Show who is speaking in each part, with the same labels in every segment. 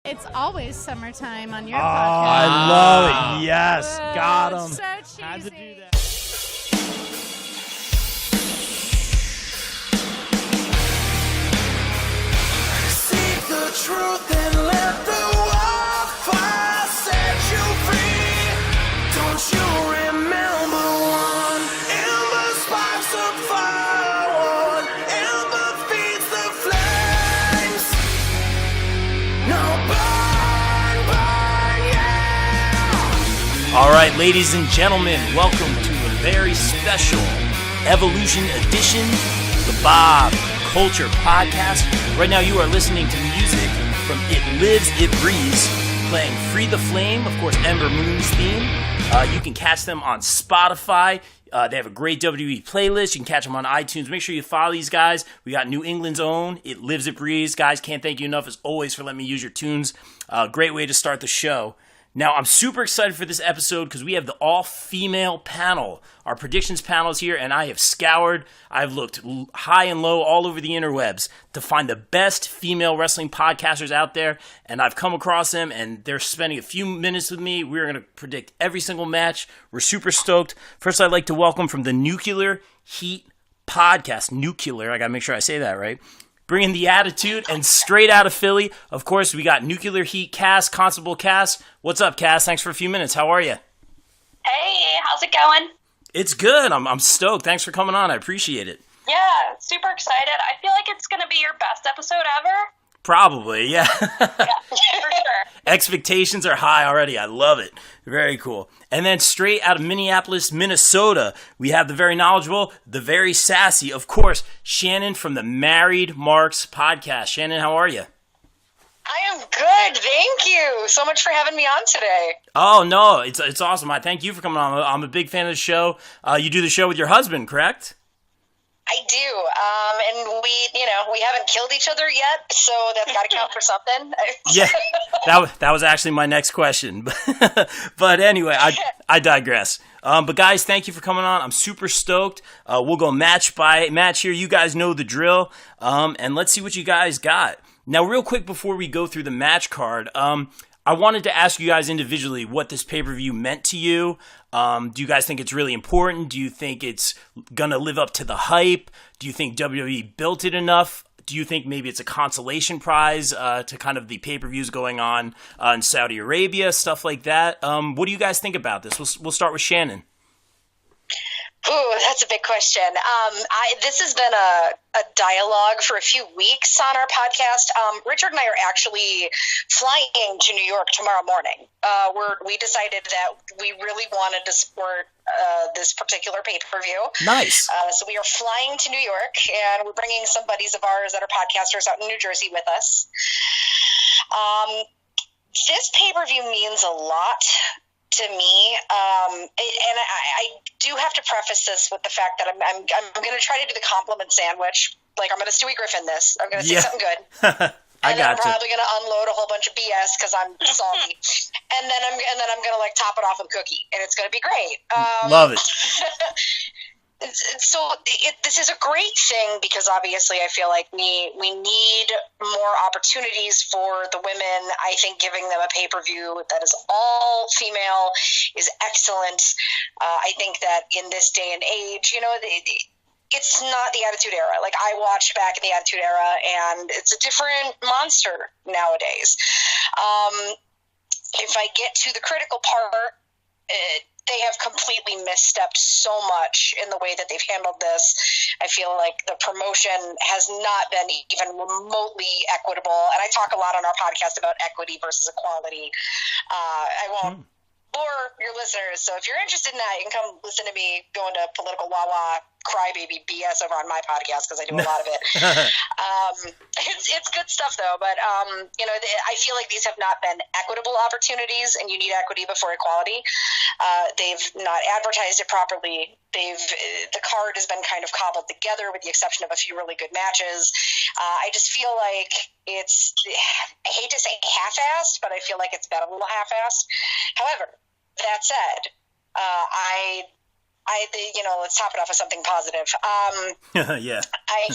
Speaker 1: It's always summertime on your
Speaker 2: Oh,
Speaker 1: podcast.
Speaker 2: I love it. Yes, got him.
Speaker 1: So cheesy.
Speaker 2: Had to do that.
Speaker 3: Seek the truth and let the wildfire set you free. Don't you remember one ember sparks the fire, one ember feeds the flames. Now burn, burn, yeah.
Speaker 4: All right, ladies and gentlemen, welcome to a very special Evolution edition of the Bob Culture Podcast. Right now, you are listening to music from It Lives, It Breathes, playing Free the Flame, of course, Ember Moon's theme. You can catch them on Spotify. They have a great WWE playlist. You can catch them on iTunes. Make sure you follow these guys. We got New England's own It Lives, It Breathes. Guys, can't thank you enough, as always, for letting me use your tunes. Great way to start the show. Now, I'm super excited for this episode because we have the all-female panel. Our predictions panel is here, and I have scoured. I've looked high and low all over the interwebs to find the best female wrestling podcasters out there, and I've come across them, and they're spending a few minutes with me. We're going to predict every single match. We're super stoked. First, I'd like to welcome from the Nuclear Heat Podcast. Nuclear, I got to make sure I say that right. Bringing the attitude and straight out of Philly. Of course, we got Nuclear Heat Cass, Constable Cass. What's up, Cass? Thanks for a few minutes. How are you?
Speaker 5: Hey, how's it going?
Speaker 4: It's good. I'm stoked. Thanks for coming on. I appreciate it.
Speaker 5: Yeah, super excited. I feel like it's going to be your best episode ever.
Speaker 4: Probably, yeah.
Speaker 5: Yeah, for sure.
Speaker 4: Expectations are high already. I love it. Very cool. And then straight out of Minneapolis, Minnesota, we have the very knowledgeable, the very sassy, of course, Shannon from the Married Marks podcast. Shannon, how are you?
Speaker 6: I am good. Thank you so much for having me on today.
Speaker 4: Oh, no, it's awesome. I thank you for coming on. I'm a big fan of the show. You do the show with your husband, correct?
Speaker 6: I do. And we haven't killed each other yet, so that's got to count for something.
Speaker 4: Yeah, that was actually my next question. But anyway, I digress. But guys, thank you for coming on. I'm super stoked. We'll go match by match here. You guys know the drill. And let's see what you guys got. Now, real quick before we go through the match card, I wanted to ask you guys individually what this pay-per-view meant to you. Do you guys think it's really important? Do you think it's going to live up to the hype? Do you think WWE built it enough? Do you think maybe it's a consolation prize to kind of the pay-per-views going on in Saudi Arabia, stuff like that? What do you guys think about this? We'll start with Shannon.
Speaker 6: Ooh, that's a big question. This has been a dialogue for a few weeks on our podcast. Richard and I are actually flying to New York tomorrow morning. We decided that we really wanted to support this particular pay-per-view.
Speaker 4: Nice.
Speaker 6: So we are flying to New York, and we're bringing some buddies of ours that are podcasters out in New Jersey with us. This pay-per-view means a lot to me, and I do have to preface this with the fact that I'm going to try to do the compliment sandwich. Like, I'm going to Stewie Griffin this. I'm going to say something good.
Speaker 4: I got
Speaker 6: I'm probably going to unload a whole bunch of BS because I'm salty, and then I'm going to like top it off with a cookie, and it's going to be great.
Speaker 4: Love it.
Speaker 6: So this is a great thing because obviously I feel like we need more opportunities for the women. I think giving them a pay-per-view that is all female is excellent. I think that in this day and age, it's not the Attitude Era. Like, I watched back in the Attitude Era, and it's a different monster nowadays. If I get to the critical part, they have completely misstepped so much in the way that they've handled this. I feel like the promotion has not been even remotely equitable. And I talk a lot on our podcast about equity versus equality. I won't bore your listeners. So if you're interested in that, you can come listen to me go into political wah-wah crybaby BS over on my podcast because I do a lot of it. It's good stuff though, but I feel like these have not been equitable opportunities, and you need equity before equality. They've not advertised it properly. The card has been kind of cobbled together with the exception of a few really good matches. I just feel like I hate to say half-assed, but I feel like it's been a little half-assed. However, that said, let's top it off with something positive.
Speaker 4: Yeah.
Speaker 6: I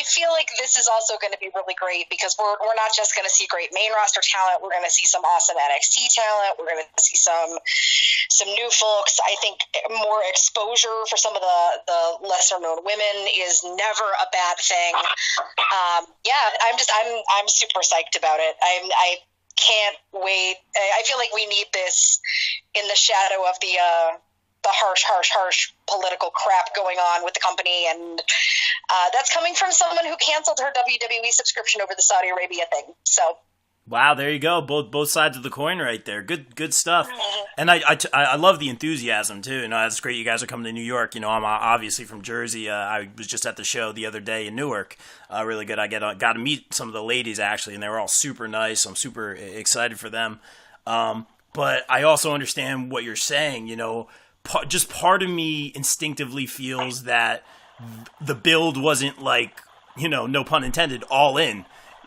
Speaker 6: feel like this is also going to be really great because we're not just going to see great main roster talent. We're going to see some awesome NXT talent. We're going to see some new folks. I think more exposure for some of the lesser known women is never a bad thing. I'm super psyched about it. I can't wait. I feel like we need this in the shadow of the harsh political crap going on with the company, and that's coming from someone who canceled her WWE subscription over the Saudi Arabia thing. So,
Speaker 4: wow, there you go. Both sides of the coin right there. Good stuff. And I love the enthusiasm too. It's great you guys are coming to New York. I'm obviously from Jersey. I was just at the show the other day in Newark. Really good. I got to meet some of the ladies actually, and they were all super nice. I'm super excited for them. But I also understand what you're saying. Just part of me instinctively feels that the build wasn't like, no pun intended, all in.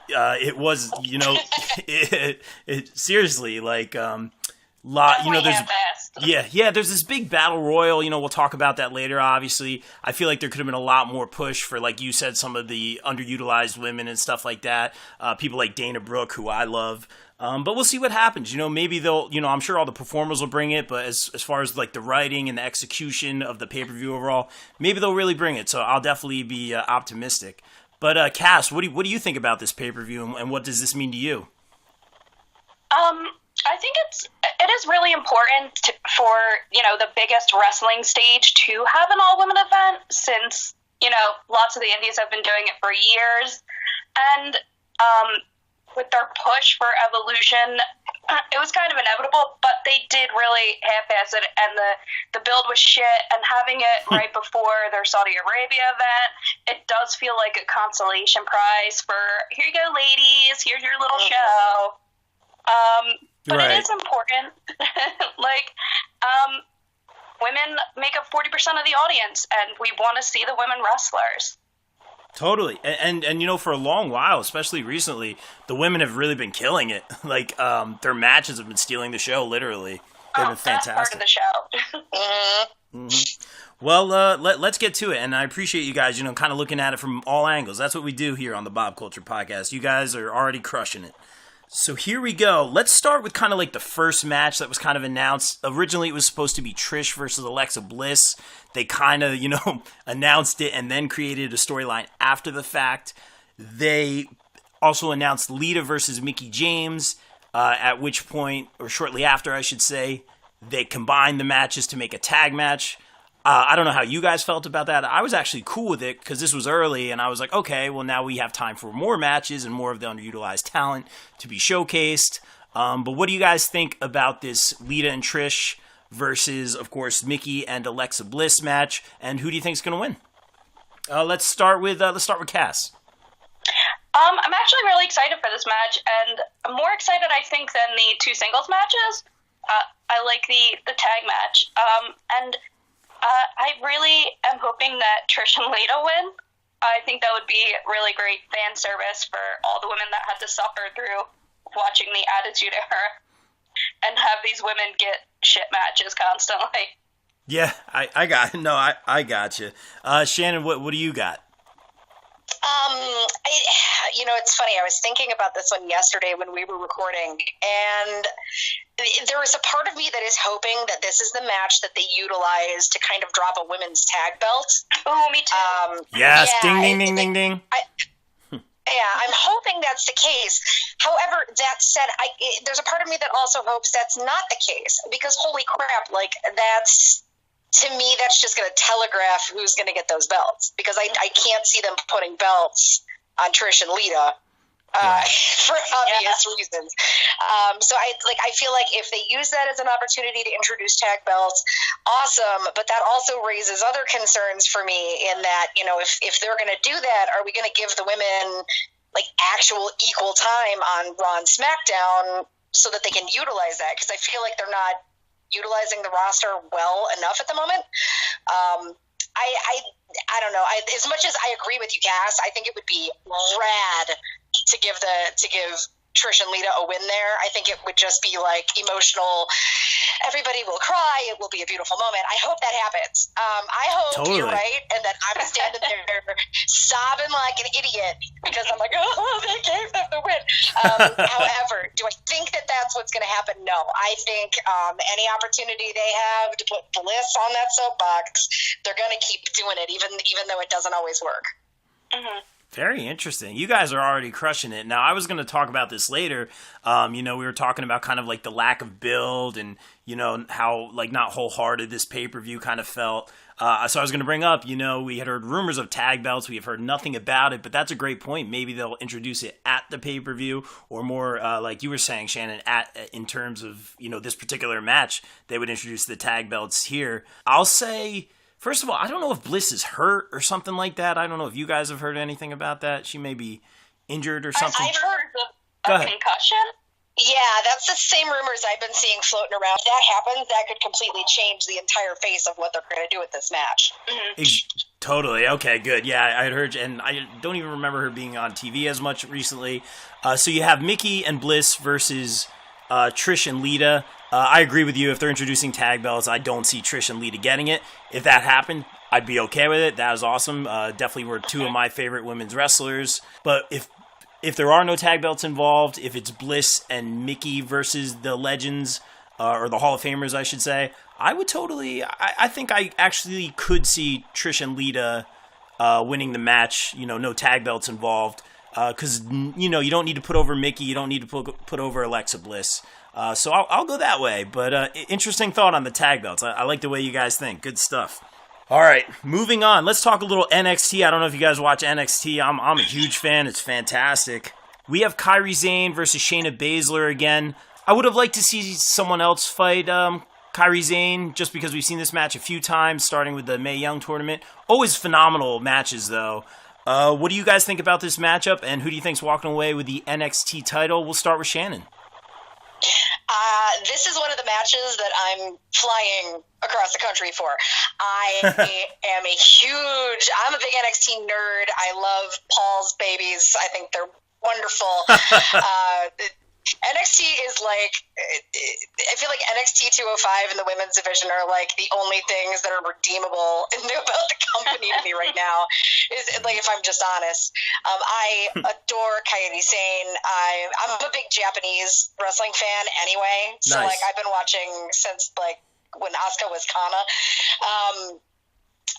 Speaker 4: It was, it seriously like, there's this big battle royal, we'll talk about that later, obviously. I feel like there could have been a lot more push for, like you said, some of the underutilized women and stuff like that. People like Dana Brooke, who I love. But we'll see what happens. Maybe they'll, I'm sure all the performers will bring it, but as far as like the writing and the execution of the pay-per-view overall, maybe they'll really bring it. So I'll definitely be optimistic. But Cass, what do you think about this pay-per-view, and what does this mean to you?
Speaker 5: I think it is really important for the biggest wrestling stage to have an all-women event, since lots of the indies have been doing it for years, and with their push for Evolution, it was kind of inevitable, but they did really half-ass it, and the build was shit, and having it right before their Saudi Arabia event, it does feel like a consolation prize for, here you go, ladies, here's your little show. But
Speaker 4: right.
Speaker 5: It is important. Women make up 40% of the audience, and we want to see the women wrestlers.
Speaker 4: Totally. And for a long while, especially recently, the women have really been killing it. Like, their matches have been stealing the show, literally. They've been fantastic.
Speaker 5: That's part of the show.
Speaker 4: Well, let's get to it. And I appreciate you guys, kind of looking at it from all angles. That's what we do here on the Bob Culture Podcast. You guys are already crushing it. So here we go. Let's start with kind of like the first match that was kind of announced. Originally, it was supposed to be Trish versus Alexa Bliss. They kind of, announced it and then created a storyline after the fact. They also announced Lita versus Mickie James, at which point, or shortly after, I should say, they combined the matches to make a tag match. I don't know how you guys felt about that. I was actually cool with it because this was early, and I was like, okay, well, now we have time for more matches and more of the underutilized talent to be showcased. But what do you guys think about this Lita and Trish versus, of course, Mickie and Alexa Bliss match? And who do you think is going to win? Let's start with Cass.
Speaker 5: I'm actually really excited for this match, and I'm more excited, I think, than the two singles matches. I like the tag match, and I really am hoping that Trish and Lita win. I think that would be really great fan service for all the women that had to suffer through watching the Attitude Era and have these women get shit matches constantly.
Speaker 4: Yeah, I got you. Shannon, what do you got?
Speaker 6: It's funny. I was thinking about this one yesterday when we were recording, and there was a part of me that is hoping that this is the match that they utilize to kind of drop a women's tag belt.
Speaker 5: Oh, me too.
Speaker 4: Yes, ding, ding, ding, ding, ding.
Speaker 6: Yeah, I'm hoping that's the case. However, that said, there's a part of me that also hopes that's not the case, because holy crap, to me, that's just going to telegraph who's going to get those belts, because I can't see them putting belts on Trish and Lita for obvious reasons. So I feel like if they use that as an opportunity to introduce tag belts, awesome. But that also raises other concerns for me in that, if they're going to do that, are we going to give the women actual equal time on Raw and SmackDown so that they can utilize that? Because I feel like they're not utilizing the roster well enough at the moment. I don't know. As much as I agree with you, Cass, I think it would be rad to give Trish and Lita a win there. I think it would just be like emotional. Everybody will cry. It will be a beautiful moment. I hope that happens. I hope you're right, and that I'm standing there sobbing like an idiot because I'm like, oh, they gave them the win. However, do I think that that's what's going to happen? No. I think any opportunity they have to put Bliss on that soapbox, they're going to keep doing it, even though it doesn't always work.
Speaker 5: Mm-hmm.
Speaker 4: Very interesting. You guys are already crushing it. Now, I was going to talk about this later. We were talking about kind of like the lack of build and, how like not wholehearted this pay-per-view kind of felt. So I was going to bring up, we had heard rumors of tag belts. We have heard nothing about it, but that's a great point. Maybe they'll introduce it at the pay-per-view or more like you were saying, Shannon, in terms of, this particular match, they would introduce the tag belts here. I'll say... First of all, I don't know if Bliss is hurt or something like that. I don't know if you guys have heard anything about that. She may be injured or something.
Speaker 5: I've heard of a concussion.
Speaker 6: Yeah, that's the same rumors I've been seeing floating around. If that happens, that could completely change the entire face of what they're going to do with this match.
Speaker 5: Mm-hmm.
Speaker 4: Totally. Okay, good. Yeah, I had heard, and I don't even remember her being on TV as much recently. So you have Mickey and Bliss versus Trish and Lita. I agree with you. If they're introducing tag belts, I don't see Trish and Lita getting it. If that happened, I'd be okay with it. That is awesome. Definitely were two of my favorite women's wrestlers. But if there are no tag belts involved, if it's Bliss and Mickey versus the Legends, or the Hall of Famers, I should say, I would totally... I think I actually could see Trish and Lita winning the match. No tag belts involved. Because, you don't need to put over Mickey. You don't need to put over Alexa Bliss. So I'll go that way, but interesting thought on the tag belts. I like the way you guys think. Good stuff. All right, moving on. Let's talk a little NXT. I don't know if you guys watch NXT. I'm a huge fan. It's fantastic. We have Kairi Sane versus Shayna Baszler again. I would have liked to see someone else fight Kairi Sane, just because we've seen this match a few times, starting with the Mae Young tournament. Always phenomenal matches, though. What do you guys think about this matchup, and who do you think's walking away with the NXT title? We'll start with Shannon.
Speaker 6: This is one of the matches that I'm flying across the country for. I'm a big NXT nerd. I love Paul's babies. I think they're wonderful. NXT is like, I feel like NXT 205 and the women's division are like the only things that are redeemable about the company to me right now. Is like, if I'm just honest, I adore Kairi Sane. I'm a big Japanese wrestling fan anyway, so
Speaker 4: nice.
Speaker 6: like I've been watching since like when Asuka was Kana.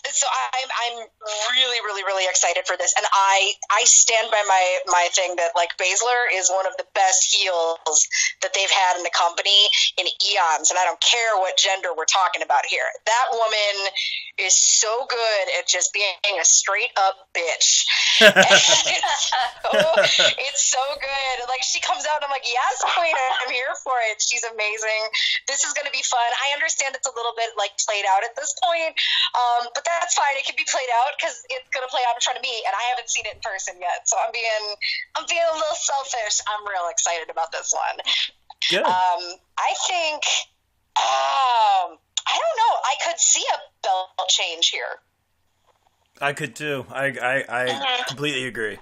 Speaker 6: So I'm really, really, really excited for this, and I stand by my thing that like Baszler is one of the best heels that they've had in the company in eons, and I don't care what gender we're talking about here. That woman is so good at just being a straight up bitch. It's so good. Like she comes out, and I'm like, yes, queen, I'm here for it. She's amazing. This is going to be fun. I understand it's a little bit like played out at this point, but that's fine. It can be played out because it's going to play out in front of me, and I haven't seen it in person yet. So I'm being a little selfish. I'm real excited about this one.
Speaker 4: Good.
Speaker 6: I think, I don't know. I could see a belt change here.
Speaker 4: I could too. I completely agree.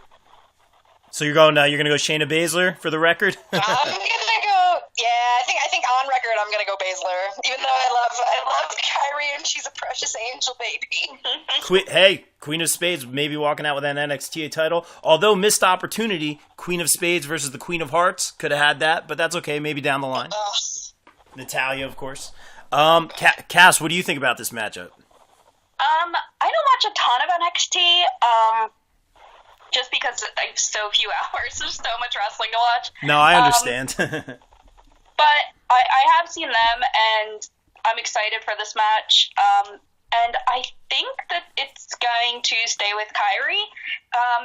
Speaker 4: So you're going Shayna Baszler for the record?
Speaker 6: I'm gonna go. Yeah, I think on record I'm gonna go Baszler. Even though I love Kairi and she's a precious angel baby.
Speaker 4: Queen of Spades maybe walking out with an NXT title. Although missed opportunity, Queen of Spades versus the Queen of Hearts could have had that, but that's okay. Maybe down the line. Natalya, of course. Cass, what do you think about this matchup?
Speaker 5: I don't watch a ton of NXT. Just because I have so few hours, there's so much wrestling to watch.
Speaker 4: No, I understand.
Speaker 5: But I have seen them, and I'm excited for this match. And I think that it's going to stay with Kairi,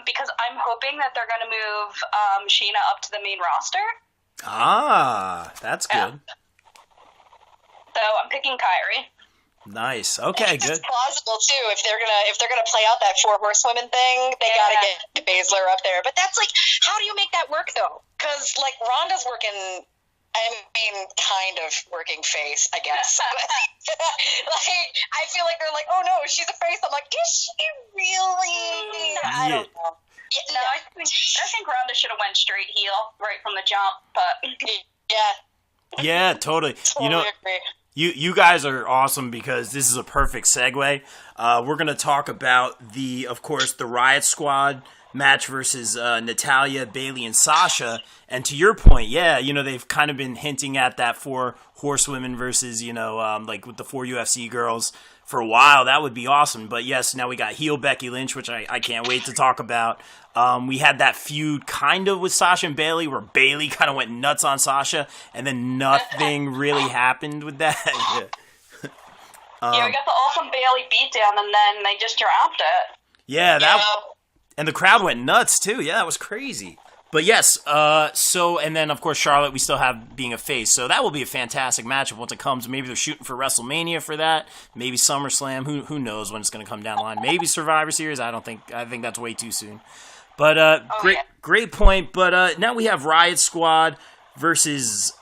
Speaker 5: because I'm hoping that they're going to move Sheena up to the main roster.
Speaker 4: Ah, that's good.
Speaker 5: So I'm picking Kairi.
Speaker 4: Nice. Okay, good.
Speaker 6: It's plausible too. If they're gonna play out that 4 horsewomen thing, they gotta get Baszler up there. But that's like, how do you make that work though? Because like Ronda's working. I mean, kind of working face, I guess. Like, I feel like they're like, oh no, she's a face. I'm like, is she really? I don't know.
Speaker 5: No, I think Ronda should have went straight heel right from the jump, but
Speaker 6: Yeah,
Speaker 4: Yeah, totally. You know,
Speaker 6: agree.
Speaker 4: you guys are awesome because this is a perfect segue. We're going to talk about of course, the Riot Squad match versus Natalya, Bayley, and Sasha. And to your point, yeah, you know, they've kind of been hinting at that 4 horsewomen versus, you know, like with the 4 UFC girls for a while. That would be awesome. But yes, now we got heel Becky Lynch, which I can't wait to talk about. We had that feud kind of with Sasha and Bayley where Bayley kind of went nuts on Sasha and then nothing really happened with that.
Speaker 5: yeah, we got the awesome Bayley beatdown, and then they just dropped it.
Speaker 4: Yeah, and the crowd went nuts too. Yeah, that was crazy. But yes, and then of course Charlotte we still have being a face, so that will be a fantastic matchup once it comes. Maybe they're shooting for WrestleMania for that. Maybe SummerSlam. Who knows when it's going to come down the line? Maybe Survivor Series. I think that's way too soon. But great point. But now we have Riot Squad versus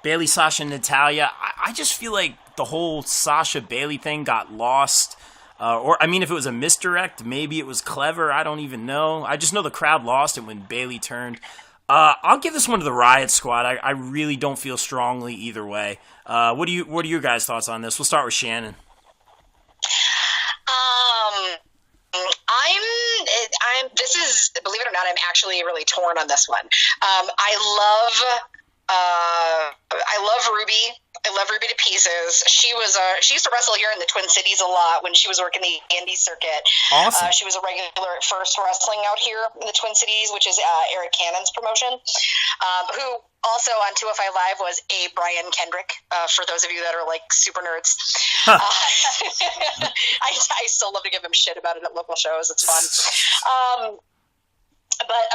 Speaker 4: Bayley, Sasha, and Natalya. I just feel like the whole Sasha Bayley thing got lost. Or, I mean, if it was a misdirect, maybe it was clever. I don't even know. I just know the crowd lost it when Bayley turned. I'll give this one to the Riot Squad. I really don't feel strongly either way. What are your guys' thoughts on this? We'll start with Shannon.
Speaker 6: This is, believe it or not, I'm actually really torn on this one. I love Ruby. I love Ruby to pieces. She used to wrestle here in the Twin Cities a lot when she was working the indie circuit.
Speaker 4: Awesome.
Speaker 6: She was a regular at first wrestling out here in the Twin Cities, which is Eric Cannon's promotion, who also on 205 Live was a Brian Kendrick, for those of you that are like super nerds. I still love to give him shit about it at local shows. It's fun. But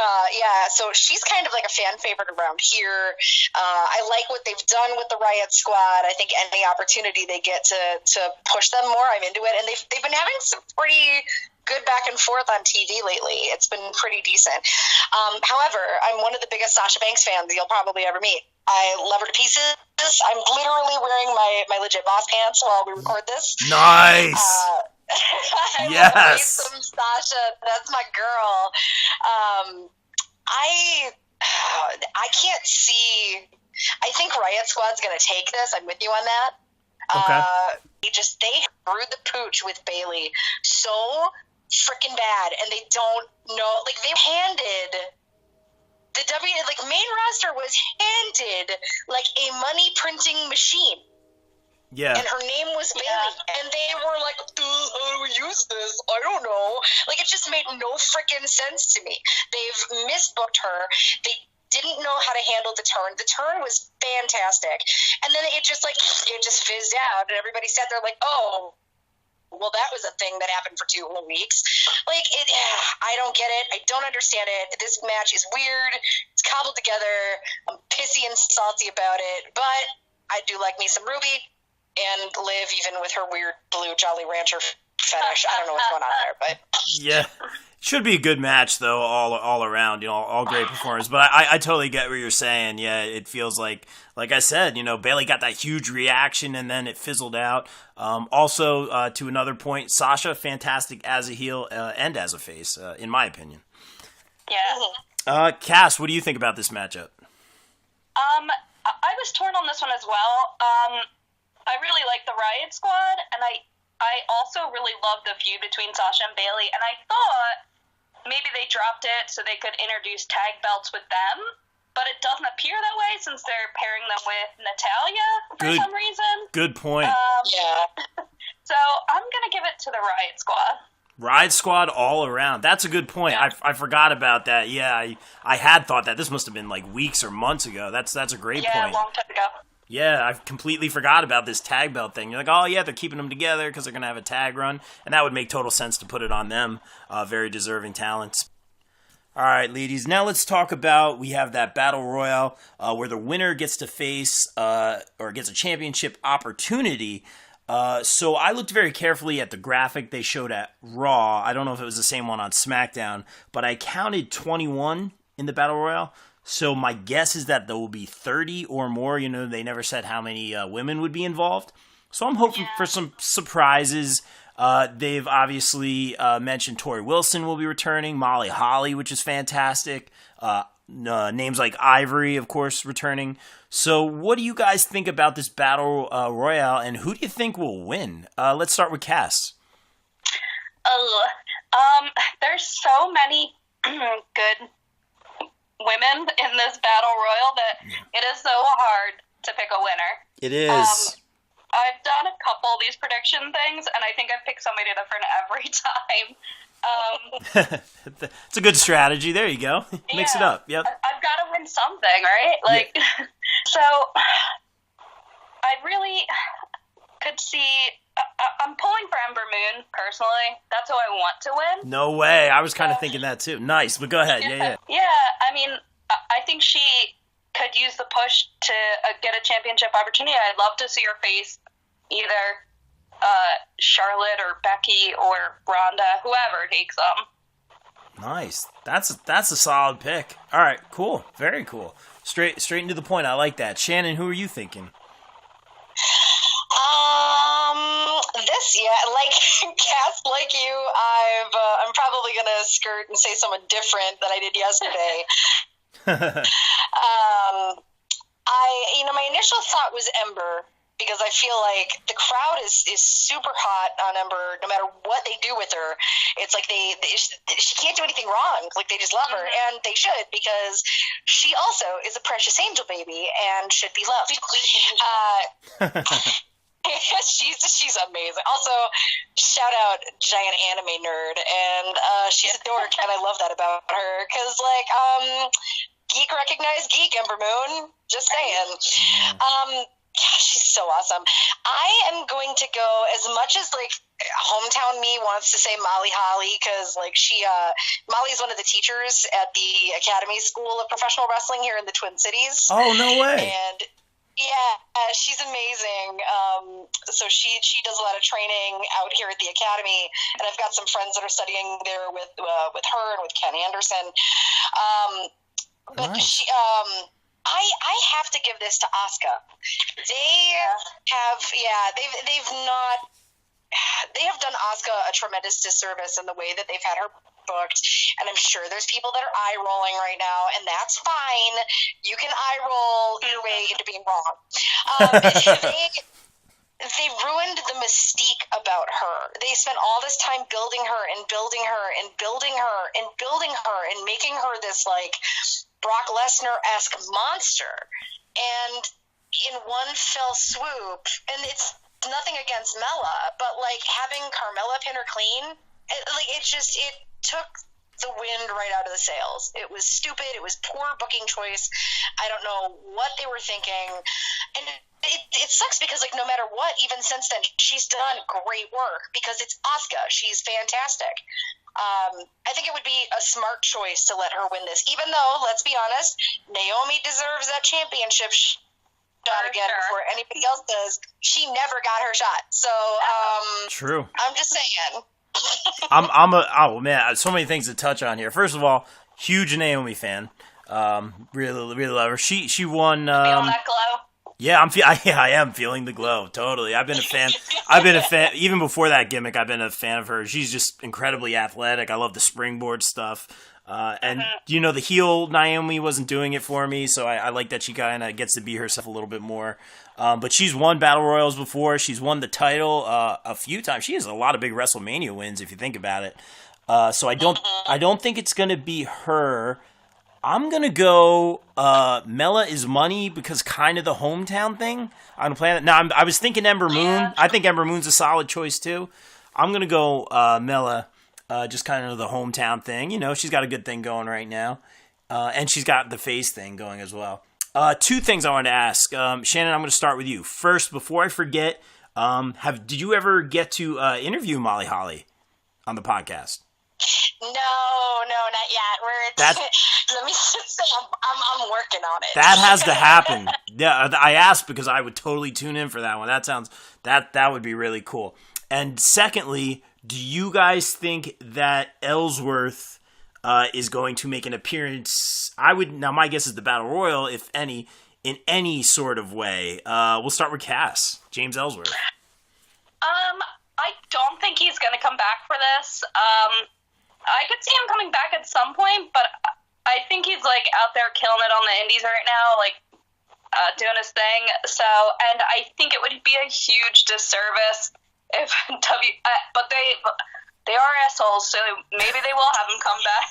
Speaker 6: so she's kind of like a fan favorite around here. I like what they've done with the Riot Squad. I think any opportunity they get to push them more, I'm into it. And they've been having some pretty good back and forth on TV lately. It's been pretty decent. However, I'm one of the biggest Sasha Banks fans you'll probably ever meet. I love her to pieces. I'm literally wearing my legit boss pants while we record this.
Speaker 4: Nice. Yes.
Speaker 6: Some Sasha, that's my girl. I can't see. I think Riot Squad's going to take this. I'm with you on that.
Speaker 4: Okay.
Speaker 6: They screwed the pooch with Bayley so freaking bad, and they don't know. Like they handed the main roster was handed like a money printing machine.
Speaker 4: Yeah.
Speaker 6: And her name was Bayley. And they were like, how do we use this? I don't know. Like, it just made no freaking sense to me. They've misbooked her. They didn't know how to handle the turn. The turn was fantastic. And then it just fizzed out. And everybody sat there like, oh, well, that was a thing that happened for 2 whole weeks. Like, I don't get it. I don't understand it. This match is weird. It's cobbled together. I'm pissy and salty about it. But I do like me some Ruby. And Liv, even with her weird blue Jolly Rancher fetish. I don't know what's going on there, but
Speaker 4: yeah, should be a good match though, all around. You know, all great performers. But I totally get what you're saying. Yeah, it feels like I said, you know, Bayley got that huge reaction and then it fizzled out. Also, to another point, Sasha fantastic as a heel and as a face, in my opinion.
Speaker 5: Yeah.
Speaker 4: Cass, what do you think about this matchup?
Speaker 5: I was torn on this one as well. I really like the Riot Squad, and I also really love the feud between Sasha and Bayley, and I thought maybe they dropped it so they could introduce tag belts with them, but it doesn't appear that way since they're pairing them with Natalya for some reason.
Speaker 4: Good point.
Speaker 6: yeah.
Speaker 5: So I'm going to give it to the Riot Squad.
Speaker 4: Riot Squad all around. That's a good point. Yeah. I forgot about that. Yeah, I had thought that. This must have been like weeks or months ago. That's a great point.
Speaker 5: Yeah, a long time ago.
Speaker 4: Yeah, I completely forgot about this tag belt thing. You're like, oh yeah, they're keeping them together because they're going to have a tag run. And that would make total sense to put it on them. Very deserving talents. All right, ladies, now let's talk about, we have that Battle Royale where the winner gets to face or gets a championship opportunity. So I looked very carefully at the graphic they showed at Raw. I don't know if it was the same one on SmackDown, but I counted 21 in the Battle Royale. So my guess is that there will be 30 or more. You know, they never said how many women would be involved. So I'm hoping for some surprises. They've obviously mentioned Tori Wilson will be returning, Molly Holly, which is fantastic. Names like Ivory, of course, returning. So what do you guys think about this Battle Royale, and who do you think will win? Let's start with Cass.
Speaker 5: There's so many good women in this Battle Royal that it is so hard to pick a winner.
Speaker 4: It is.
Speaker 5: I've done a couple of these prediction things, and I think I've picked somebody different every time.
Speaker 4: It's a good strategy. There you go. Mix it up. Yep.
Speaker 5: I've got to win something, right? So I really could see. I'm pulling for Ember Moon personally. That's who I want to win.
Speaker 4: No way. I was kind of thinking that too. Nice, but go ahead. Yeah.
Speaker 5: I mean, I think she could use the push to get a championship opportunity. I'd love to see her face either Charlotte or Becky or Ronda, whoever takes them.
Speaker 4: Nice. That's a solid pick. All right, cool. Very cool. Straight into the point. I like that. Shannon, who are you thinking?
Speaker 6: Like Cass, like you, I'm probably gonna skirt and say someone different than I did yesterday. My initial thought was Ember, because I feel like the crowd is super hot on Ember no matter what they do with her. It's like she can't do anything wrong. Like, they just love her, and they should, because she also is a precious angel baby and should be loved. She's amazing. Also, shout out giant anime nerd, and she's a dork, and I love that about her, because geek recognized geek, Ember Moon. Just saying. She's so awesome. I am going to go, as much as hometown me wants to say Molly Holly, because Molly's one of the teachers at the Academy School of Professional Wrestling here in the Twin Cities.
Speaker 4: Oh, no way.
Speaker 6: And she's amazing. So she does a lot of training out here at the Academy, and I've got some friends that are studying there with her and with Ken Anderson. But
Speaker 4: nice.
Speaker 6: I have to give this to Asuka. They have done Asuka a tremendous disservice in the way that they've had her booked, and I'm sure there's people that are eye rolling right now, and that's fine. You can eye roll your way into being wrong. They ruined the mystique about her. They spent all this time building her and building her and building her and building her and making her this Brock Lesnar-esque monster. And in one fell swoop, and it's nothing against Mella, but having Carmella pin her clean, it took the wind right out of the sails. It was stupid. It was poor booking choice. I don't know what they were thinking. And it sucks because no matter what, even since then, she's done great work because it's Asuka. She's fantastic. I think it would be a smart choice to let her win this, even though, let's be honest, Naomi deserves that championship shot again before anybody else does. She never got her shot. So,
Speaker 4: true.
Speaker 6: I'm just saying.
Speaker 4: Oh man, so many things to touch on here. First of all, huge Naomi fan. Really love her. She won.
Speaker 5: Feel that glow?
Speaker 4: Yeah, I am feeling the glow. Totally. I've been a fan. Even before that gimmick. I've been a fan of her. She's just incredibly athletic. I love the springboard stuff. And the heel Naomi wasn't doing it for me, so I like that she kind of gets to be herself a little bit more. But she's won Battle Royals before. She's won the title a few times. She has a lot of big WrestleMania wins if you think about it. So I don't think it's gonna be her. I'm gonna go Mella is money because kind of the hometown thing. I'm gonna play that. Now I was thinking Ember Moon.
Speaker 5: Yeah.
Speaker 4: I think Ember Moon's a solid choice too. I'm gonna go Mella. Just kind of the hometown thing. She's got a good thing going right now. And she's got the face thing going as well. Two things I wanted to ask. Shannon, I'm going to start with you. First, before I forget, did you ever get to interview Molly Holly on the podcast?
Speaker 6: No, not yet. Let me just say I'm working on it.
Speaker 4: That has to happen. Yeah, I asked because I would totally tune in for that one. That would be really cool. And secondly, do you guys think that Ellsworth is going to make an appearance? Now my guess is the Battle Royal, if any, in any sort of way. We'll start with Cass, James Ellsworth.
Speaker 5: I don't think he's going to come back for this. I could see him coming back at some point, but I think he's like out there killing it on the indies right now, like doing his thing. So, and I think it would be a huge disservice if but they are assholes, so maybe they will have him come back.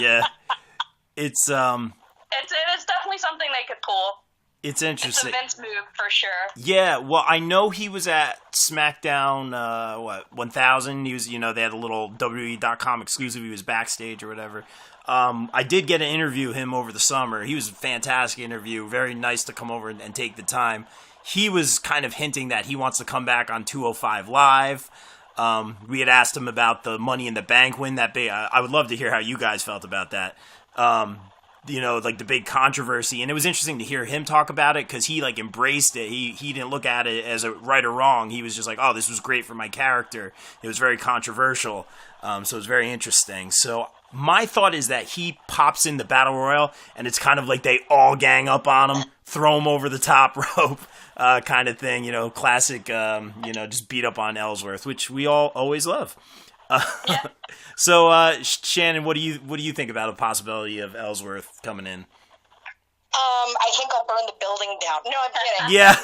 Speaker 4: Yeah, it's
Speaker 5: definitely something they could pull.
Speaker 4: It's interesting.
Speaker 5: It's a Vince move for sure.
Speaker 4: Yeah, well, I know he was at SmackDown, 1000. He was, they had a little WWE.com exclusive. He was backstage or whatever. I did get to interview him over the summer. He was a fantastic interview. Very nice to come over and take the time. He was kind of hinting that he wants to come back on 205 Live. We had asked him about the Money in the Bank win that big. I would love to hear how you guys felt about that. Like the big controversy, and it was interesting to hear him talk about it because he like embraced it. He didn't look at it as a right or wrong. He was just like, oh, this was great for my character. It was very controversial, so it was very interesting. So my thought is that he pops in the Battle Royal, and it's kind of like they all gang up on him, throw him over the top rope, kind of thing. Classic. Just beat up on Ellsworth, which we all always love. So, Shannon, what do you think about the possibility of Ellsworth coming in?
Speaker 6: I think I'll burn the building down. No, I'm kidding.
Speaker 4: Yeah.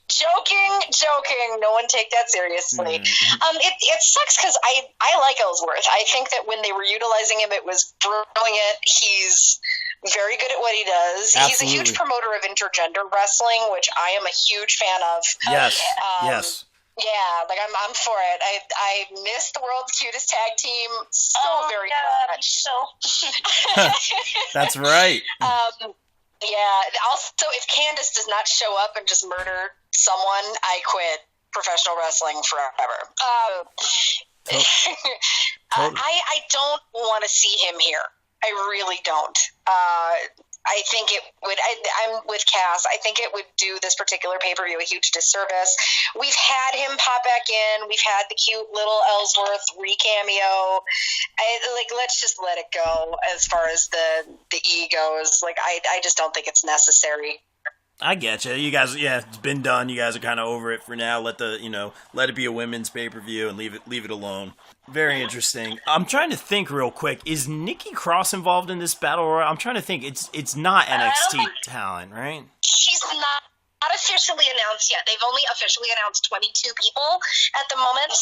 Speaker 6: Joking. No one take that seriously. It sucks because I like Ellsworth. I think that when they were utilizing him, it was brilliant. He's very good at what he does.
Speaker 4: Absolutely.
Speaker 6: He's a huge promoter of intergender wrestling, which I am a huge fan of.
Speaker 4: Yes. Yes.
Speaker 6: Yeah, like I'm for it. I miss the world's cutest tag team so very much.
Speaker 4: That's right.
Speaker 6: Yeah. Also, if Candace does not show up and just murder someone, I quit professional wrestling forever.
Speaker 4: Totally.
Speaker 6: I don't want to see him here. I really don't. I think it would. I'm with Cass. I think it would do this particular pay-per-view a huge disservice. We've had him pop back in. We've had the cute little Ellsworth re-cameo. Let's just let it go as far as the E goes. I just don't think it's necessary.
Speaker 4: I get you. You guys, it's been done. You guys are kind of over it for now. Let it be a women's pay-per-view and leave it alone. Very interesting. I'm trying to think real quick. Is Nikki Cross involved in this battle royal? I'm trying to think. It's not NXT talent, right?
Speaker 6: She's not officially announced yet. They've only officially announced 22 people at the moment.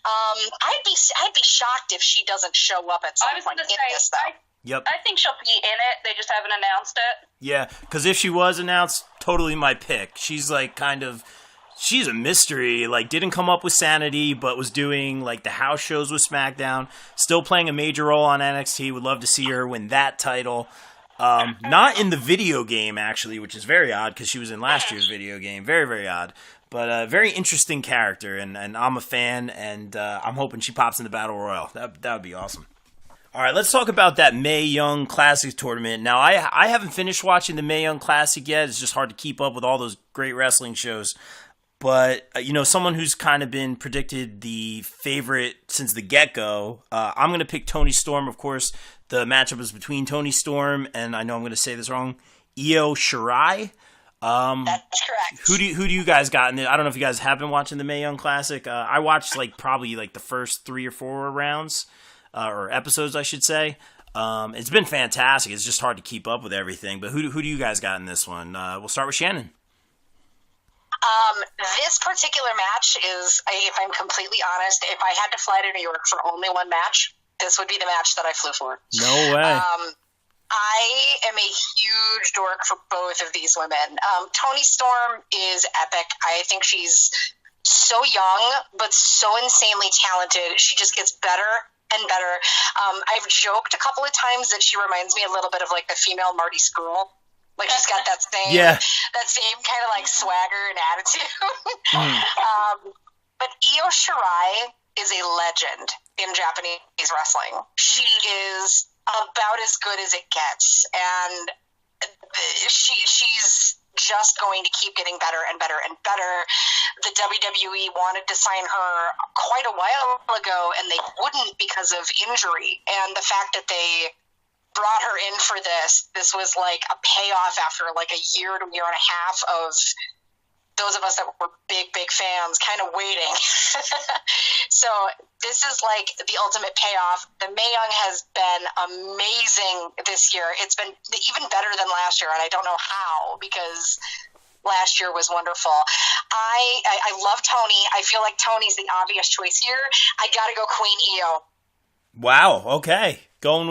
Speaker 6: I'd be shocked if she doesn't show up at some point in this, though.
Speaker 4: Yep.
Speaker 5: I think she'll be in it. They just haven't announced it.
Speaker 4: Yeah, because if she was announced, totally my pick. She's she's a mystery. Didn't come up with Sanity, but was doing the house shows with SmackDown. Still playing a major role on NXT. Would love to see her win that title. Not in the video game, actually, which is very odd because she was in last year's video game. Very, very odd. But a very interesting character, and I'm a fan, and I'm hoping she pops in the Battle Royal. That would be awesome. All right, let's talk about that Mae Young Classic tournament. Now, I haven't finished watching the Mae Young Classic yet. It's just hard to keep up with all those great wrestling shows. But, someone who's kind of been predicted the favorite since the get-go, I'm going to pick Toni Storm, of course. The matchup is between Toni Storm and, I know I'm going to say this wrong, Io Shirai.
Speaker 6: That's correct.
Speaker 4: Who do you guys got in there? I don't know if you guys have been watching the Mae Young Classic. I watched, probably the first 3 or 4 rounds. Or episodes, I should say. It's been fantastic. It's just hard to keep up with everything. But who do you guys got in this one? We'll start with Shannon.
Speaker 6: This particular match is, if I'm completely honest, if I had to fly to New York for only one match, this would be the match that I flew for.
Speaker 4: No way.
Speaker 6: I am a huge dork for both of these women. Toni Storm is epic. I think she's so young, but so insanely talented. She just gets better and better. I've joked a couple of times that she reminds me a little bit of the female Marty Scurll. She's got that same kind of swagger and attitude. But Io Shirai is a legend in Japanese wrestling. She is about as good as it gets, and she's just going to keep getting better and better and better. The WWE wanted to sign her quite a while ago, and they wouldn't because of injury. And the fact that they brought her in for this was a payoff after a year to year and a half of those of us that were big fans kind of waiting. So this is like the ultimate payoff. The Mae Young has been amazing this year. It's been even better than last year, and I don't know how, because last year was wonderful. I love Tony. I feel like Tony's the obvious choice here. I got to go Queen Io.
Speaker 4: Wow. Okay. Going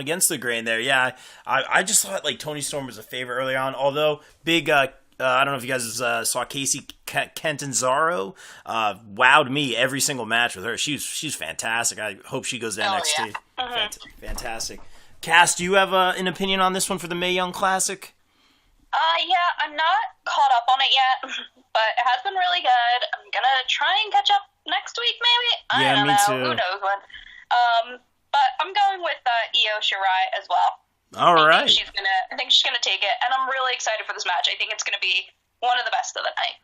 Speaker 4: against the grain there. Yeah. I just thought like Toni Storm was a favorite early on, although big, I don't know if you guys saw Casey Catanzaro, wowed me every single match with her. She's fantastic. I hope she goes to NXT. Yeah. Fantastic. Cass, do you have an opinion on this one for the Mae Young Classic?
Speaker 5: Yeah, I'm not caught up on it yet, but it has been really good. I'm gonna try and catch up next week, maybe. I don't know.
Speaker 4: Too.
Speaker 5: Who knows when? But I'm going with Io Shirai as well.
Speaker 4: All right.
Speaker 5: I think she's gonna take it, and I'm really excited for this match. I think it's gonna be one of the best of the night.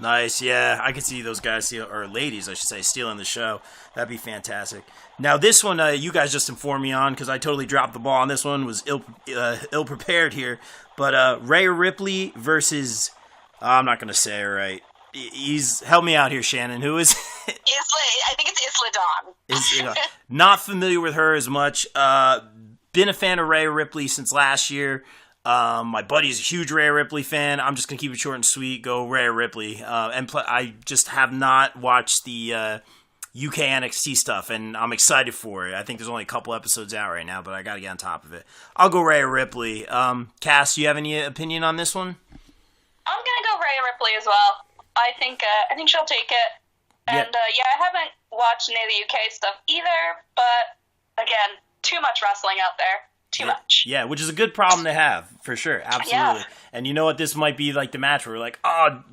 Speaker 4: Nice, yeah. I can see those guys, or ladies, I should say, stealing the show. That'd be fantastic. Now, this one, you guys just informed me on, because I totally dropped the ball on this one, was ill-prepared here. But Rhea Ripley versus, I'm not going to say it right. Help me out here, Shannon. Who is it?
Speaker 6: I think it's Isla Dawn.
Speaker 4: Not familiar with her as much. Been a fan of Rhea Ripley since last year. My buddy's a huge Rhea Ripley fan. I'm just going to keep it short and sweet. Go Rhea Ripley. I just have not watched the UK NXT stuff, and I'm excited for it. I think there's only a couple episodes out right now, but I got to get on top of it. I'll go Rhea Ripley. Cass, do you have any opinion on this one?
Speaker 5: I'm going to go Rhea Ripley as well. I think she'll take it. And, I haven't watched any of the UK stuff either, but, again, too much wrestling out there. Too much.
Speaker 4: Yeah, which is a good problem to have, for sure. Absolutely. Yeah. And you know what? This might be like the match where we're like,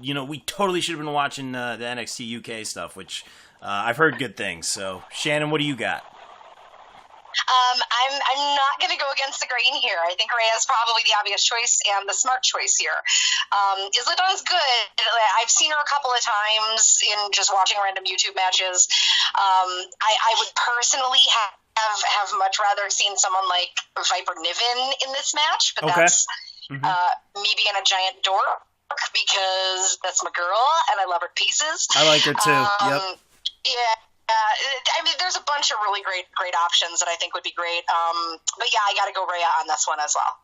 Speaker 4: we totally should have been watching the NXT UK stuff, which I've heard good things. So, Shannon, what do you got?
Speaker 6: I'm not going to go against the grain here. I think Rhea is probably the obvious choice and the smart choice here. Isla Dawn's good. I've seen her a couple of times in just watching random YouTube matches. I would personally have much rather seen someone like Viper Niven in this match, but that's me being a giant dork because that's my girl and I love her to pieces.
Speaker 4: I like her too. Yep.
Speaker 6: Yeah. I mean, there's a bunch of really great options that I think would be great. But yeah, I got to go Rhea on this one as well.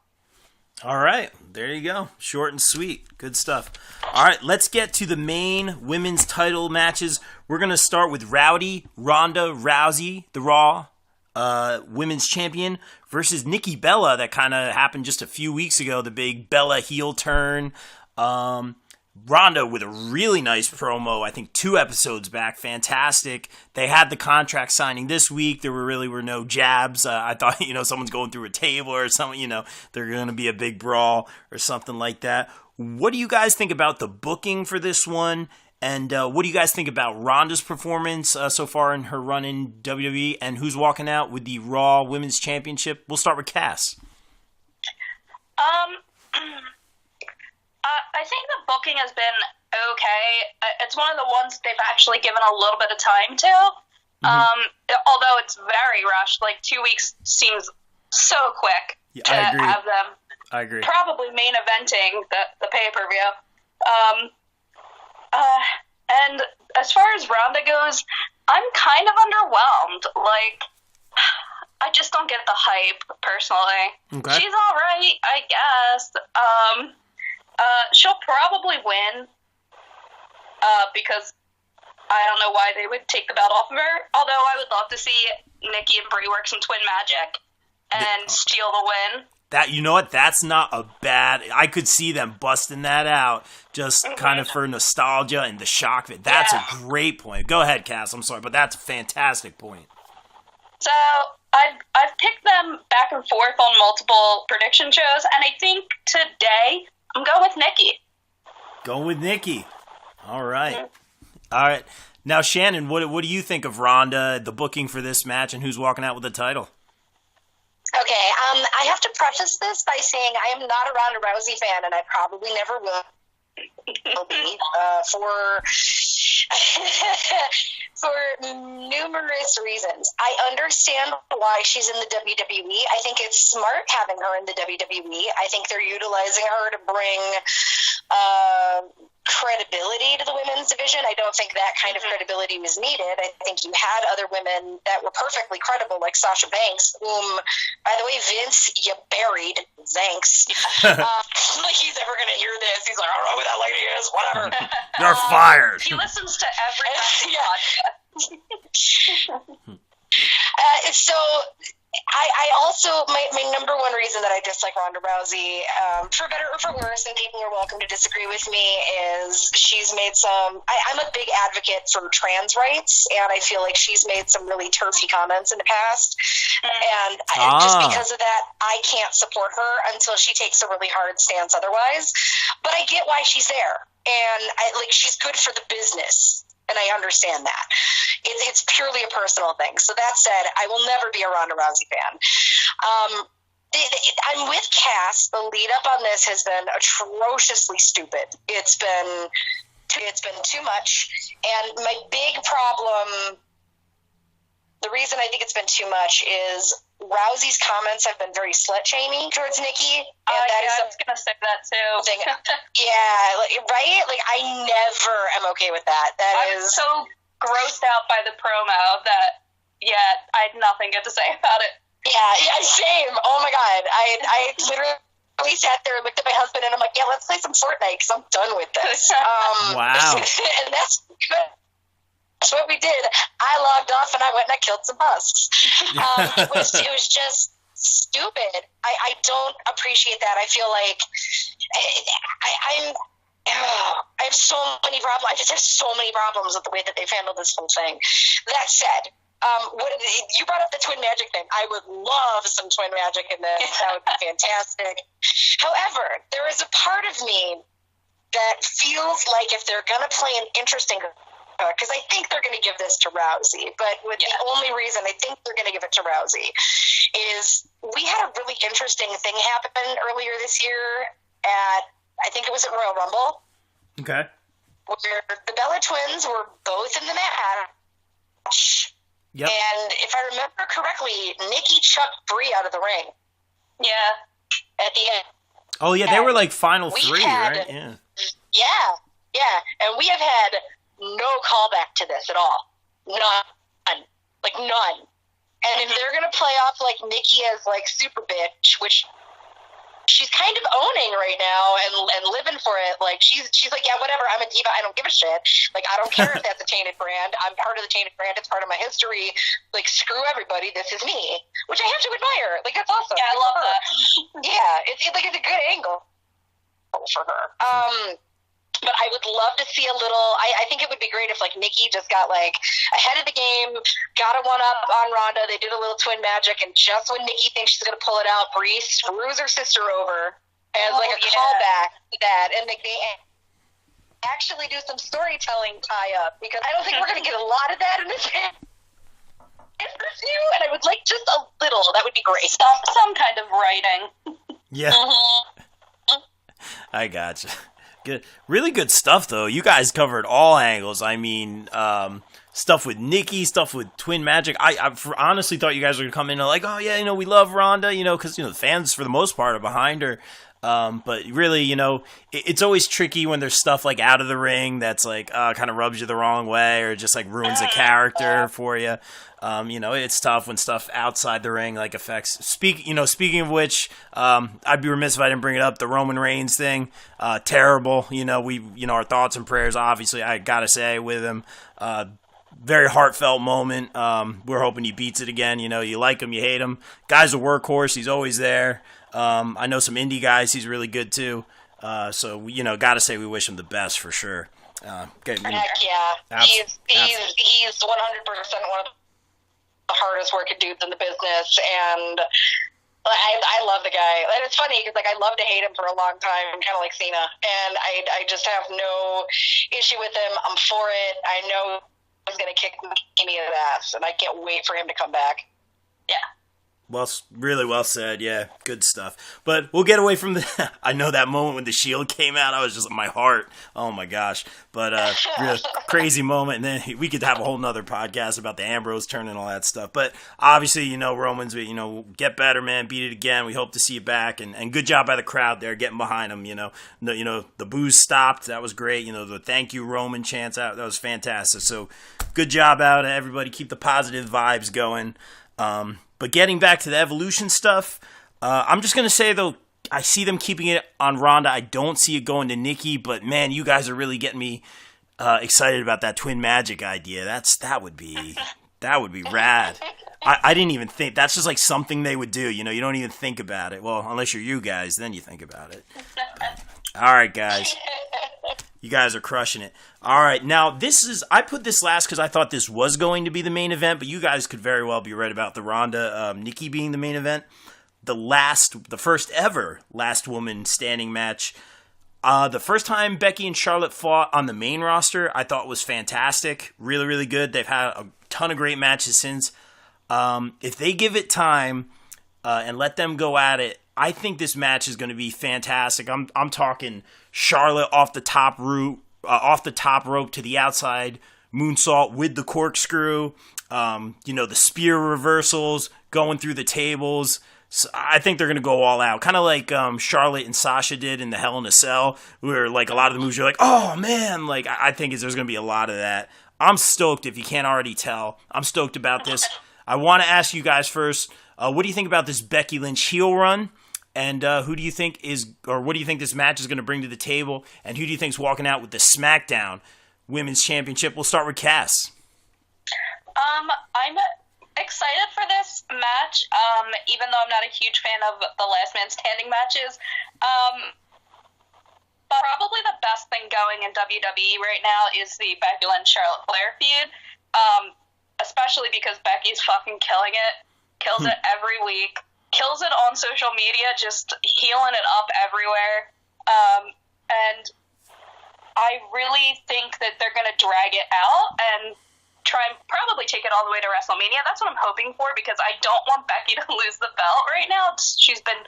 Speaker 4: All right. There you go. Short and sweet. Good stuff. All right. Let's get to the main women's title matches. We're going to start with Ronda Rousey, the Raw women's champion, versus Nikki Bella. That kind of happened just a few weeks ago. The big Bella heel turn. Ronda with a really nice promo, I think 2 episodes back. Fantastic. They had the contract signing this week. There were no jabs. I thought, someone's going through a table or something, they're going to be a big brawl or something like that. What do you guys think about the booking for this one? And what do you guys think about Ronda's performance so far in her run in WWE? And who's walking out with the Raw Women's Championship? We'll start with Cass.
Speaker 5: I think the booking has been okay. It's one of the ones they've actually given a little bit of time to. Although it's very rushed. Like 2 weeks seems so quick to have them.
Speaker 4: I agree.
Speaker 5: Probably main eventing the pay-per-view. And as far as Ronda goes, I'm kind of underwhelmed. Like, I just don't get the hype, personally. Okay. She's all right, I guess. She'll probably win because I don't know why they would take the belt off of her. Although I would love to see Nikki and Brie work some twin magic and steal the win.
Speaker 4: That's not a bad. I could see them busting that out just kind of for nostalgia and the shock of it. That's a great point. Go ahead, Cass. I'm sorry, but that's a fantastic point.
Speaker 5: So I've picked them back and forth on multiple prediction shows, and I think today I'm going with Nikki.
Speaker 4: Going with Nikki. All right. All right. Now, Shannon, what do you think of Ronda, the booking for this match, and who's walking out with the title?
Speaker 6: Okay, I have to preface this by saying I am not a Ronda Rousey fan, and I probably never will be for numerous reasons. I understand why she's in the WWE. I think it's smart having her in the WWE. I think they're utilizing her to bring credibility to the women's division. I don't think that kind of credibility was needed. I think you had other women that were perfectly credible, like Sasha Banks, whom, by the way, Vince, you buried. Thanks. Like he's ever going to hear this. He's like, I don't know who that lady is. Whatever.
Speaker 2: You're fired.
Speaker 5: He listens to every podcast.
Speaker 6: So I also, my number one reason that I dislike Ronda Rousey, for better or for worse, and people are welcome to disagree with me, is she's made some, I'm a big advocate for trans rights, and I feel like she's made some really turfy comments in the past, and just because of that, I can't support her until she takes a really hard stance otherwise, but I get why she's there, and she's good for the business. And I understand that. It's purely a personal thing. So that said, I will never be a Ronda Rousey fan. I'm with Cass. The lead up on this has been atrociously stupid. It's been too much. And my big problem, the reason I think it's been too much is Rousey's comments have been very slut-shaming towards Nikki. And that is
Speaker 5: I was going to say that too.
Speaker 6: Yeah, right? Like, I never am okay with that.
Speaker 5: I was so grossed out by the promo that, I had nothing good to say about it.
Speaker 6: Yeah, same. Oh my God. I literally sat there and looked at my husband and I'm like, let's play some Fortnite because I'm done with this.
Speaker 2: Wow.
Speaker 6: And that's what we did. I logged off and I went and I killed some husks. It was just stupid. I don't appreciate that. I feel like I have so many problems. I just have so many problems with the way that they've handled this whole thing. That said, you brought up the twin magic thing. I would love some twin magic in this. That would be fantastic. However, there is a part of me that feels like if they're going to play an interesting, because I think they're going to give this to Rousey, but the only reason I think they're going to give it to Rousey is we had a really interesting thing happen earlier this year at, I think it was at Royal Rumble.
Speaker 2: Okay.
Speaker 6: Where the Bella Twins were both in the match.
Speaker 2: Yep.
Speaker 6: And if I remember correctly, Nikki chucked Brie out of the ring. Yeah. At the end.
Speaker 2: Oh, yeah, they were like final three, right?
Speaker 6: Yeah. Yeah. And we have had no callback to this at all. None. Like, none. And if they're going to play off like Nikki as like super bitch, which she's kind of owning right now and living for it, like she's like, yeah, whatever, I'm a diva, I don't give a shit. Like, I don't care if that's a tainted brand. I'm part of the tainted brand. It's part of my history. Like, screw everybody. This is me. Which I have to admire. Like, that's awesome.
Speaker 5: Yeah, I love that.
Speaker 6: Yeah, it's like it's a good angle for her. But I would love to see a little, I think it would be great if, like, Nikki just got, like, ahead of the game, got a one-up on Ronda, they did a little twin magic, and just when Nikki thinks she's going to pull it out, Brie screws her sister over as, like, a callback to that, and they actually do some storytelling tie-up, because I don't think we're going to get a lot of that in this interview, and I would like just a little. That would be great.
Speaker 5: Some kind of writing.
Speaker 2: Yeah. I gotcha. Good, really good stuff though. You guys covered all angles. I mean, stuff with Nikki, stuff with Twin Magic. I honestly thought you guys were gonna come in and like, oh yeah, we love Ronda, because the fans for the most part are behind her. But really, it's always tricky when there's stuff like out of the ring that's like kind of rubs you the wrong way or just like ruins a character for you. It's tough when stuff outside the ring like affects. Speaking of which, I'd be remiss if I didn't bring it up. The Roman Reigns thing, terrible. Our thoughts and prayers. Obviously, I gotta say with him. Very heartfelt moment. We're hoping he beats it again. You like him, you hate him. Guy's a workhorse. He's always there. I know some indie guys. He's really good too. So gotta say we wish him the best for sure.
Speaker 6: Heck yeah, he's 100% one of the hardest working dudes in the business, and I love the guy. And it's funny because I love to hate him for a long time, kind of like Cena, and I just have no issue with him. I'm for it. I know he's gonna kick me in the ass, and I can't wait for him to come back. Yeah.
Speaker 2: Well, really well said. Yeah, good stuff. But we'll get away from the. I know that moment when the Shield came out. I was just my heart. Oh my gosh! But real crazy moment. And then we could have a whole nother podcast about the Ambrose turn and all that stuff. But obviously, Roman's. Get better, man. Beat it again. We hope to see you back. And good job by the crowd there, getting behind him. The boos stopped. That was great. The thank you Roman chants out. That was fantastic. So good job out of everybody. Keep the positive vibes going. But getting back to the Evolution stuff, I'm just going to say, though, I see them keeping it on Ronda. I don't see it going to Nikki, but, man, you guys are really getting me excited about that Twin Magic idea. That would be rad. I didn't even think. That's just like something they would do. You don't even think about it. Well, unless you're you guys, then you think about it. All right, guys. You guys are crushing it. All right, now I put this last because I thought this was going to be the main event, but you guys could very well be right about the Ronda Nikki being the main event. The first ever last woman standing match. The first time Becky and Charlotte fought on the main roster, I thought was fantastic. Really, really good. They've had a ton of great matches since. If they give it time and let them go at it, I think this match is going to be fantastic. I'm talking Charlotte off the top rope to the outside moonsault with the corkscrew. The spear reversals going through the tables. So I think they're going to go all out, kind of like Charlotte and Sasha did in the Hell in a Cell, where like a lot of the moves you're like, oh man, like I think there's going to be a lot of that. I'm stoked. If you can't already tell, I'm stoked about this. I want to ask you guys first, what do you think about this Becky Lynch heel run? And what do you think this match is going to bring to the table? And who do you think is walking out with the SmackDown Women's Championship? We'll start with Cass.
Speaker 5: I'm excited for this match, even though I'm not a huge fan of the last man standing matches. But probably the best thing going in WWE right now is the Becky Lynch-Charlotte Flair feud, especially because Becky's fucking killing it. Kills it every week. Kills it on social media, just healing it up everywhere. And I really think that they're going to drag it out and try and probably take it all the way to WrestleMania. That's what I'm hoping for, because I don't want Becky to lose the belt right now. She's been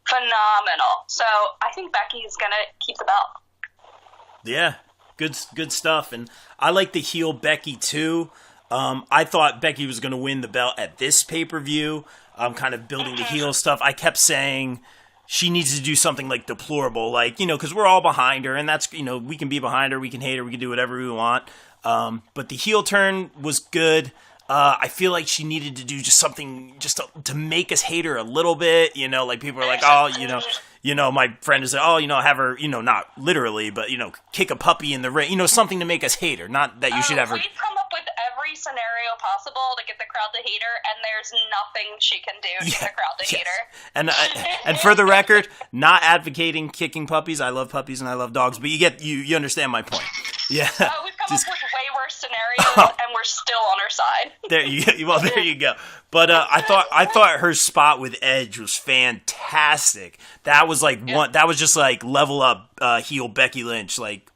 Speaker 5: phenomenal. So I think Becky's going to keep the belt.
Speaker 2: Yeah, good stuff. And I like the heel Becky, too. I thought Becky was going to win the belt at this pay-per-view. Kind of building the heel stuff. I kept saying she needs to do something like deplorable, like, because we're all behind her, and that's, we can be behind her, we can hate her, we can do whatever we want. But the heel turn was good. I feel like she needed to do just something just to make us hate her a little bit. Like people are like, oh, my friend is like, oh, have her, not literally, but, kick a puppy in the ring, something to make us hate her. Not that you should have her.
Speaker 5: We've come up with every scenario possible to get the crowd to hate her, and there's nothing she can do to get the crowd to hate her.
Speaker 2: And for the record, not advocating kicking puppies. I love puppies and I love dogs, but you understand my point. Yeah.
Speaker 5: We've come up with way worse scenarios, and we're still on her side.
Speaker 2: There you go. But I thought her spot with Edge was fantastic. That was like that was just like level up heel Becky Lynch, like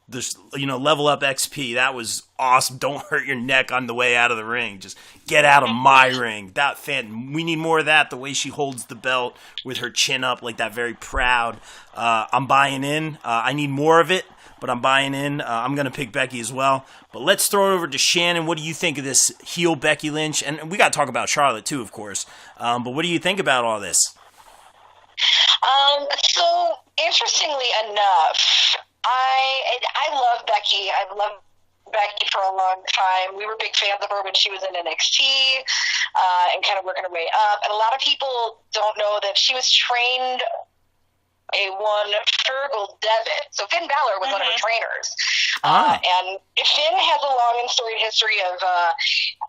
Speaker 2: this, level up XP. That was awesome. Don't hurt your neck on the way out of the ring. Just get out of my ring. We need more of that. The way she holds the belt with her chin up, like that, very proud. I'm buying in. I need more of it, but I'm buying in. I'm going to pick Becky as well. But let's throw it over to Shannon. What do you think of this heel Becky Lynch? And we got to talk about Charlotte too, of course. But what do you think about all this?
Speaker 6: So, interestingly enough, I love Becky. I've loved Becky for a long time. We were big fans of her when she was in NXT and kind of working her way up. And a lot of people don't know that she was trained one Fergal Devitt. So Finn Balor was one of her trainers. And Finn has a long and storied history of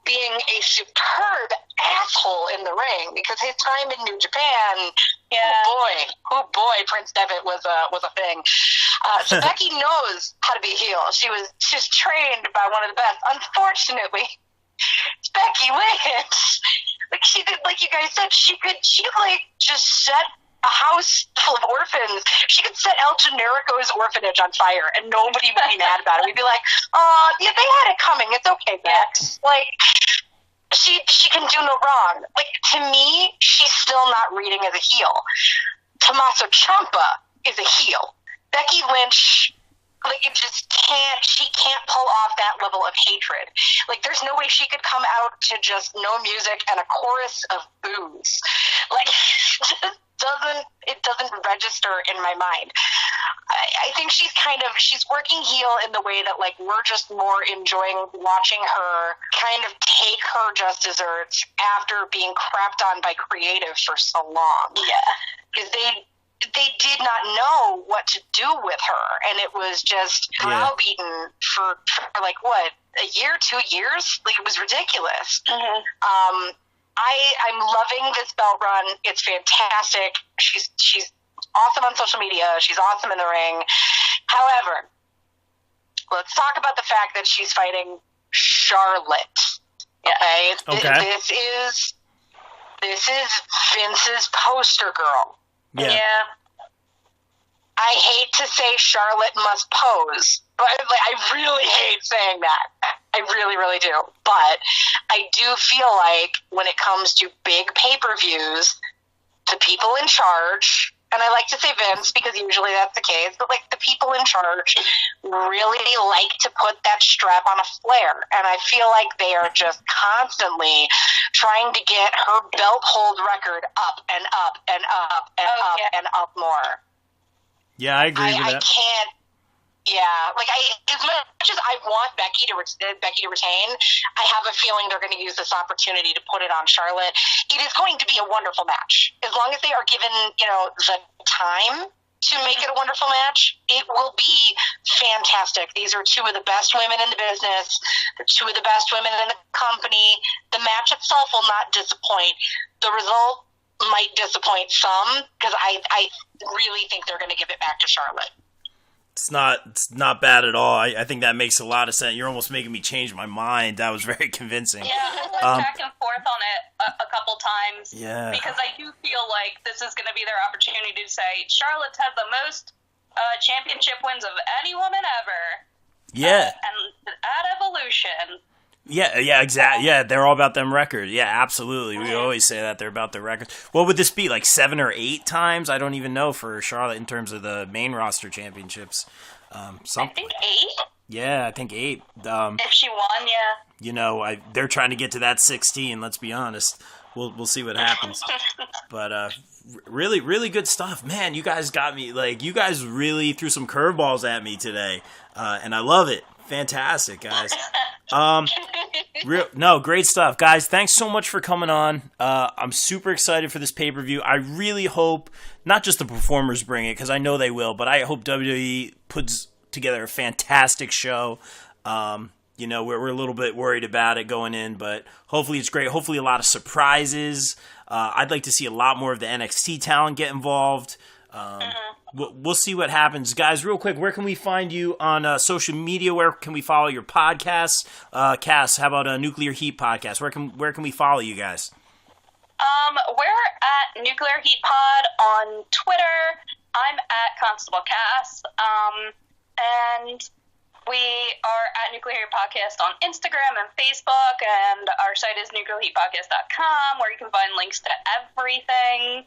Speaker 6: being a superb asshole in the ring, because his time in New Japan, oh boy, Prince Devitt was a thing. So Becky knows how to be a heel. She's trained by one of the best. Unfortunately, Becky Lynch, like you guys said, she just set a house full of orphans. She could set El Generico's orphanage on fire and nobody would be mad about it. We'd be like, oh, yeah, they had it coming. It's okay, Bex. Like, she can do no wrong. Like, to me, she's still not reading as a heel. Tommaso Ciampa is a heel. Becky Lynch, like, she can't pull off that level of hatred. Like, there's no way she could come out to just no music and a chorus of boos. Like, it doesn't register in my mind. I think she's working heel in the way that, like, we're just more enjoying watching her kind of take her just desserts after being crapped on by creative for so long. Yeah. Because they did not know what to do with her, and it was just browbeaten for like, what, a year, 2 years? Like, it was ridiculous. Mm-hmm. I'm loving this belt run. It's fantastic. She's awesome on social media. She's awesome in the ring. However, let's talk about the fact that she's fighting Charlotte. Okay. This is Vince's poster girl.
Speaker 2: Yeah.
Speaker 6: I hate to say Charlotte must pose, but I really hate saying that. I really, really do. But I do feel like when it comes to big pay-per-views, the people in charge, and I like to say Vince because usually that's the case, but like the people in charge really like to put that strap on a flare. And I feel like they are just constantly trying to get her belt hold record up and up and up and up and up more.
Speaker 2: Yeah, I agree with that.
Speaker 6: I can't. Yeah, like as much as I want Becky to retain, I have a feeling they're going to use this opportunity to put it on Charlotte. It is going to be a wonderful match as long as they are given, the time to make it a wonderful match. It will be fantastic. These are two of the best women in the business. They're two of the best women in the company. The match itself will not disappoint. The result might disappoint some because I really think they're going to give it back to Charlotte.
Speaker 2: It's not bad at all. I think that makes a lot of sense. You're almost making me change my mind. That was very convincing.
Speaker 5: Yeah, I went back and forth on it a couple times.
Speaker 2: Yeah.
Speaker 5: Because I do feel like this is going to be their opportunity to say, Charlotte's had the most championship wins of any woman ever.
Speaker 2: Yeah.
Speaker 5: And at Evolution.
Speaker 2: Yeah, exactly. Yeah, they're all about them records. Yeah, absolutely. We always say that they're about their records. What would this be, like 7 or 8 times? I don't even know for Charlotte in terms of the main roster championships.
Speaker 5: I think 8.
Speaker 2: Yeah, I think 8.
Speaker 5: If she won, yeah.
Speaker 2: They're trying to get to that 16. Let's be honest. We'll see what happens. But really, really good stuff, man. You guys got me. Like, you guys really threw some curveballs at me today, and I love it. Fantastic, guys. Great stuff, guys. Thanks so much for coming on. I'm super excited for this pay-per-view. I really hope not just the performers bring it, because I know they will, but I hope WWE puts together a fantastic show. We're a little bit worried about it going in, but hopefully it's great. Hopefully a lot of surprises. I'd like to see a lot more of the NXT talent get involved. We'll see what happens. Guys, real quick, where can we find you on social media? Where can we follow your podcasts? Cass, how about a Nuclear Heat podcast? Where can we follow you guys?
Speaker 5: We're at Nuclear Heat Pod on Twitter. I'm at Constable Cass. And we are at Nuclear Heat Podcast on Instagram and Facebook, and our site is nuclearheatpodcast.com, where you can find links to everything.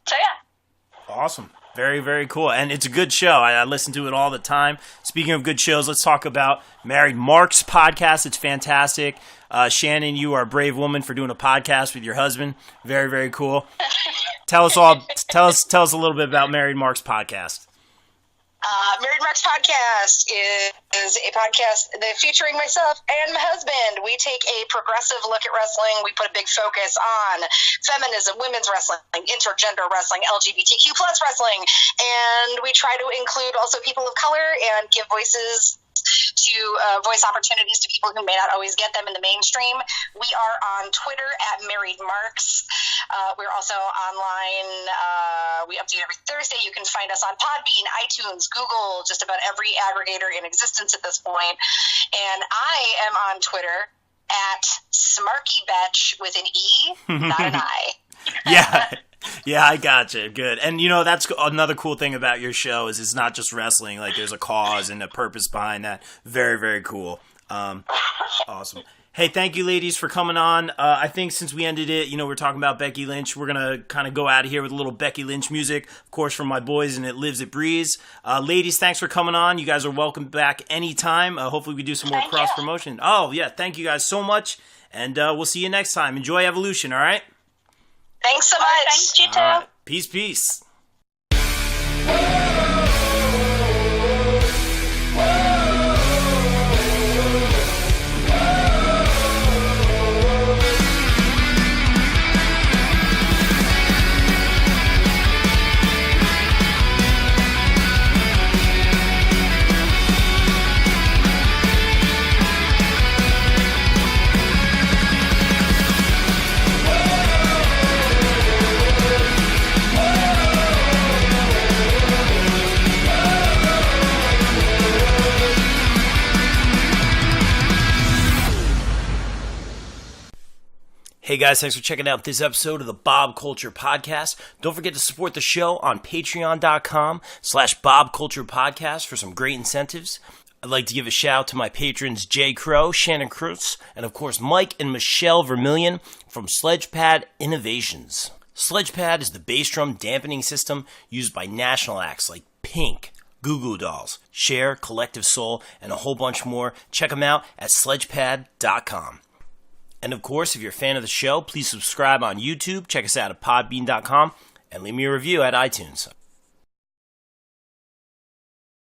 Speaker 5: So yeah.
Speaker 2: Awesome. Very, very cool. And it's a good show. I listen to it all the time. Speaking of good shows, let's talk about Married Mark's podcast. It's fantastic. Shannon, you are a brave woman for doing a podcast with your husband. Very, very cool. Tell us a little bit about Married Mark's podcast.
Speaker 6: Married Mark's podcast is a podcast featuring myself and my husband. We take a progressive look at wrestling. We put a big focus on feminism, women's wrestling, intergender wrestling, LGBTQ plus wrestling, and we try to include also people of color and give voices to voice opportunities to people who may not always get them in the mainstream. We are on Twitter at Married Marks. We're also online. We update every Thursday. You can find us on Podbean, iTunes, Google, just about every aggregator in existence at this point. And I am on Twitter at SmarkyBetch with an E, not an I.
Speaker 2: Yeah, I gotcha. Good. And, that's another cool thing about your show is it's not just wrestling. Like, there's a cause and a purpose behind that. Very, very cool. Awesome. Hey, thank you, ladies, for coming on. I think since we ended it, we're talking about Becky Lynch. We're going to kind of go out of here with a little Becky Lynch music, of course, from my boys, and It Lives, It Breathes. Ladies, thanks for coming on. You guys are welcome back anytime. Hopefully we do some more cross-promotion. Oh, yeah, thank you guys so much, and we'll see you next time. Enjoy Evolution, all right?
Speaker 6: Thanks so much.
Speaker 5: Thanks, you too.
Speaker 2: All right. Peace, peace. Hey guys, thanks for checking out this episode of the Bob Culture Podcast. Don't forget to support the show on patreon.com/Bob Culture Podcast for some great incentives. I'd like to give a shout out to my patrons Jay Crow, Shannon Cruz, and of course Mike and Michelle Vermillion from Sledgepad Innovations. Sledgepad is the bass drum dampening system used by national acts like Pink, Goo Goo Dolls, Cher, Collective Soul, and a whole bunch more. Check them out at sledgepad.com. And of course, if you're a fan of the show, please subscribe on YouTube, check us out at podbean.com, and leave me a review at iTunes.